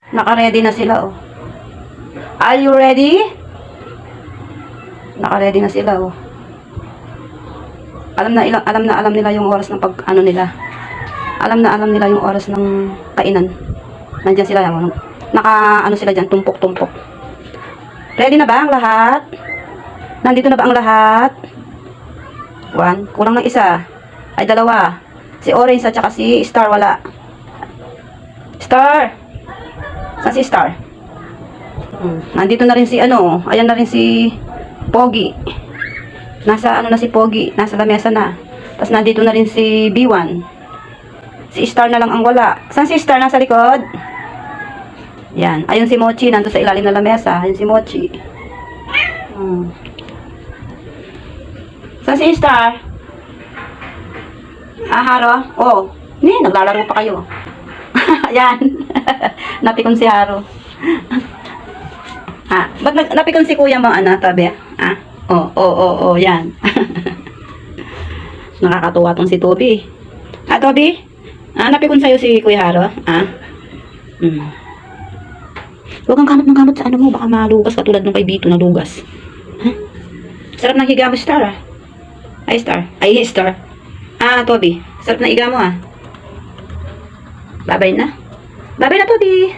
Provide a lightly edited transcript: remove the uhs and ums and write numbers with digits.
Naka-ready na sila, oh. Are you ready? Naka-ready na sila, oh. Alam nila yung oras ng ano nila. Alam nila yung oras ng kainan. Nandiyan sila, ano sila diyan, tumpok-tumpok. Ready na ba ang lahat? Nandito na ba ang lahat? 1, kulang ng isa. Ay, 2. Si Orange at saka si Star wala. Star! Saan si Star? Nandito na rin si ano, ayan na rin si Pogi. Nasa ano na si Pogi, nasa lamesa na. Tapos nandito na rin si B1. Si Star na lang ang wala. Saan si Star? Nasa likod? Yan. Ayun si Mochi, nandito sa ilalim ng lamesa. Ayun si Mochi. Saan si Star? Haro? Oh. Naglalaro pa kayo. Yan. Napikon si Haro. Ba't napikon si kuya mo, tabi? Oo, yan. Nakakatuwa tong si Toby. Toby? Napikon sa'yo si Kuya Haro? Huwag kang kamot ng kamot sa ano mo, baka malugas katulad ng kay Bito na lugas. Sarap ng higa mo, Star, Ay, Star. Toby. Sarap na higa mo, Babay na. Babay na, Toby.